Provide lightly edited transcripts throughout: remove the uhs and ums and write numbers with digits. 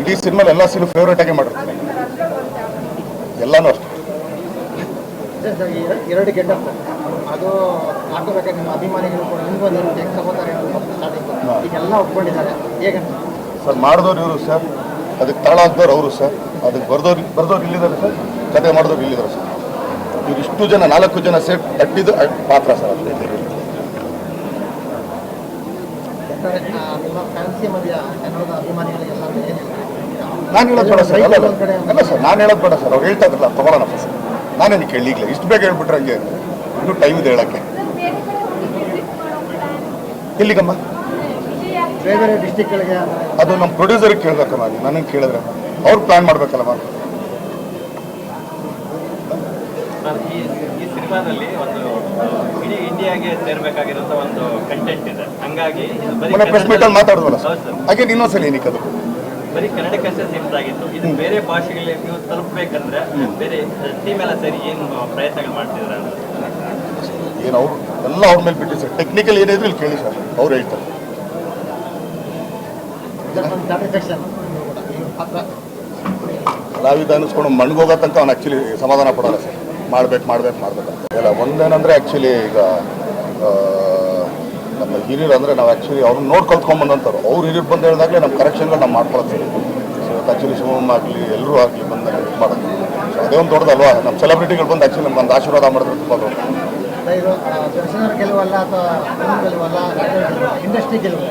ಇಡೀ ಸಿನಿಮಾ ಎಲ್ಲ ಸೀನು ಫೇವ್ರೇಟ್ ಆಗಿ ಮಾಡಿರ್ತೀನಿ, ಎಲ್ಲನೂ ಅಷ್ಟೇ. ಎರಡು ಗೆಟಪ್ ಅದು ಹಾಕೋಬೇಕಾದ್ರೆ ನಿಮ್ಮ ಅಭಿಮಾನಿಗಳು ಕೂಡ ನಿಮ್ಗೊಂದು ತಗೋತಾರೆ ಈಗೆಲ್ಲ ಒಪ್ಕೊಂಡಿದ್ದಾರೆ ಹೇಗೆ ಸರ್? ಮಾಡಿದವ್ರು ಇವರು ಸರ್, ಅದಕ್ಕೆ ತಾಳ ಹಾಕ್ದವ್ರು ಅವರು ಸರ್, ಅದಕ್ಕೆ ಬರ್ದವ್ರು ಇಲ್ಲಿದ್ದಾರೆ ಸರ್, ಕತೆ ಮಾಡಿದವ್ರು ಇಲ್ಲಿದ್ದಾರೆ ಸರ್. ಇವ್ರು ಇಷ್ಟು ಜನ 4 ಜನ ಸೇರಿ ತಟ್ಟಿದ್ದು ಪಾತ್ರ ಸರ್. ಅಷ್ಟೇ ನಿಮ್ಮ ಫ್ಯಾನ್ಸಿ ಮಧ್ಯ ಕನ್ನಡದ ಅಭಿಮಾನಿಗಳಿಗೆಲ್ಲ ನಾನು ಹೇಳೋದು ಬೇಡ ಸರ್. ಅಲ್ಲ ಸರ್, ನಾನು ಹೇಳೋದು ಬೇಡ ಸರ್. ಅವ್ರು ಹೇಳ್ತಾ ಇದ್ರಲ್ಲ, ತಗೊಳ್ಳೋಣ ಸರ್. ನಾನೇನು ಕೇಳಲಿಲ್ಲ, ಇಷ್ಟು ಬೇಗ ಹೇಳ್ಬಿಟ್ರೆ ಹಂಗೆ ಇನ್ನೂ ಟೈಮ್ ಇದೆ ಹೇಳೋಕ್ಕೆ. ಎಲ್ಲಿಗಮ್ಮ? ಬೇರೆ ಬೇರೆ ಡಿಸ್ಟಿಕ್ಗಳಿಗೆ ಅದು ನಮ್ಮ ಪ್ರೊಡ್ಯೂಸರ್ಗೆ ಕೇಳಬೇಕಮ್ಮ, ನನಗೆ ಕೇಳಿದ್ರೆ ಅವ್ರು ಪ್ಲ್ಯಾನ್ ಮಾಡಬೇಕಲ್ಲಮ್ಮ. ಈ ಸಿನಿಮಾದಲ್ಲಿ ಒಂದು ಇಡೀ ಇಂಡಿಯಾಗೆ ಸೇರ್ಬೇಕಾಗಿರುವಂತ ಒಂದು ಕಂಟೆಂಟ್ ಇದೆ, ಹಂಗಾಗಿ ಮೊನ್ನೆ ಪ್ರೆಸ್ ಮೀಟಲ್ಲಿ ಮಾತಾಡಿದ್ವಲ್ಲ ಸರ್, ಹಾಗೆ ಇನ್ನೊಂದ್ಸಲ ಏನಕ್ಕೆ ಅದು ಬರೀ ಕನ್ನಡಕ್ಕಷ್ಟೇ ಸೀಮಿತ ಆಗಿತ್ತು. ಇದು ಬೇರೆ ಭಾಷೆಗಳಿಗೆ ನೀವು ತಲುಪಬೇಕಂದ್ರೆ ಬೇರೆ ಟೀಮ್ ಎಲ್ಲ ಸೇರಿ ಏನು ಪ್ರಯತ್ನಗಳು ಮಾಡ್ತಿದ್ರೆ ಏನು ಅವರು ಎಲ್ಲ ಅವ್ರ ಮೇಲೆ ಬಿಟ್ಟು ಸರ್. ಟೆಕ್ನಿಕಲ್ ಏನಿದ್ರು ಇಲ್ಲಿ ಕೇಳಿ ಸರ್, ಅವ್ರು ಹೇಳ್ತಾರೆ. ಕಲಾವಿದ ಅನ್ನಿಸ್ಕೊಂಡು ಮಣ್ಗೋಗೋ ತನಕ ಅವ್ನು ಆ್ಯಕ್ಚುಲಿ ಸಮಾಧಾನ ಪಡೋಲ್ಲ ಸರ್. ಮಾಡ್ಬೇಕು ಎಲ್ಲ ಒಂದೇನಂದರೆ ಆ್ಯಕ್ಚುಲಿ ಈಗ ನಮ್ಮ ಹಿರಿಯರು ಅಂದರೆ ನಾವು ಆ್ಯಕ್ಚುಲಿ ಅವ್ರನ್ನ ನೋಡಿ ಕಲ್ತ್ಕೊಂಡ್ಬಂದಂಥವ್ರು. ಅವ್ರು ಹಿರಿಯರು ಬಂದು ಹೇಳಿದಾಗಲೇ ನಮ್ಮ ಕರೆಕ್ಷನ್ಗಳು ನಾವು ಮಾಡ್ಕೊಳ್ತೀವಿ. ಸೊ ಆ್ಯಕ್ಚುಲಿ ಶಿವಮ್ಮ ಆಗಲಿ ಎಲ್ಲರೂ ಆಗಲಿ ಬಂದು ಇದು ಮಾಡೋದು. ಸೊ ಅದೇ ಒಂದು ದೊಡ್ಡದಲ್ವಾ, ನಮ್ಮ ಸೆಲೆಬ್ರಿಟಿಗಳು ಬಂದು ಆ್ಯಕ್ಚುಲಿ ನಮ್ಗೆ ಒಂದು ಆಶೀರ್ವಾದ ಮಾಡಿದ್ರೆ ತುಂಬ ದೊಡ್ಡ. ದರ್ಶನ ಗೆಲುವಲ್ಲ ಅಥವಾ ಗೆಲುವಲ್ಲ, ಇಂಡಸ್ಟ್ರಿ ಗೆಲುವು.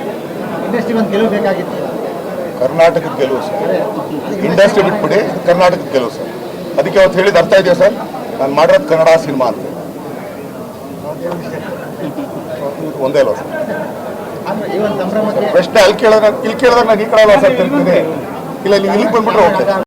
ಇಂಡಸ್ಟ್ರಿ ಒಂದು ಗೆಲುವು ಬೇಕಾಗಿತ್ತು. ಕರ್ನಾಟಕದ ಗೆಲುವು ಸರ್. ಇಂಡಸ್ಟ್ರಿ ಬಿಟ್ಬಿಡಿ, ಕರ್ನಾಟಕದ ಗೆಲುವು ಸರ್. ಅದಕ್ಕೆ ಅವತ್ತು ಹೇಳಿದ ಅರ್ಥ ಇದೆಯಾ ಸರ್? ನಾನು ಮಾಡಿರೋದು ಕನ್ನಡ ಸಿನಿಮಾ ಅಂತ ಒಂದೇ ಅಲ್ವಾ ಸರ್? ಪ್ರಶ್ನೆ ಅಲ್ಲಿ ಕೇಳಿದಾಗ ನಾನು ಈ ಕಡೆ ಅಲ್ವಾ ಸರ್ ತಿಳ್ತೀನಿ. ಇಲ್ಲ ಇಲ್ಲಿಗೆ ಬಂದ್ಬಿಟ್ರೆ ಓಕೆ.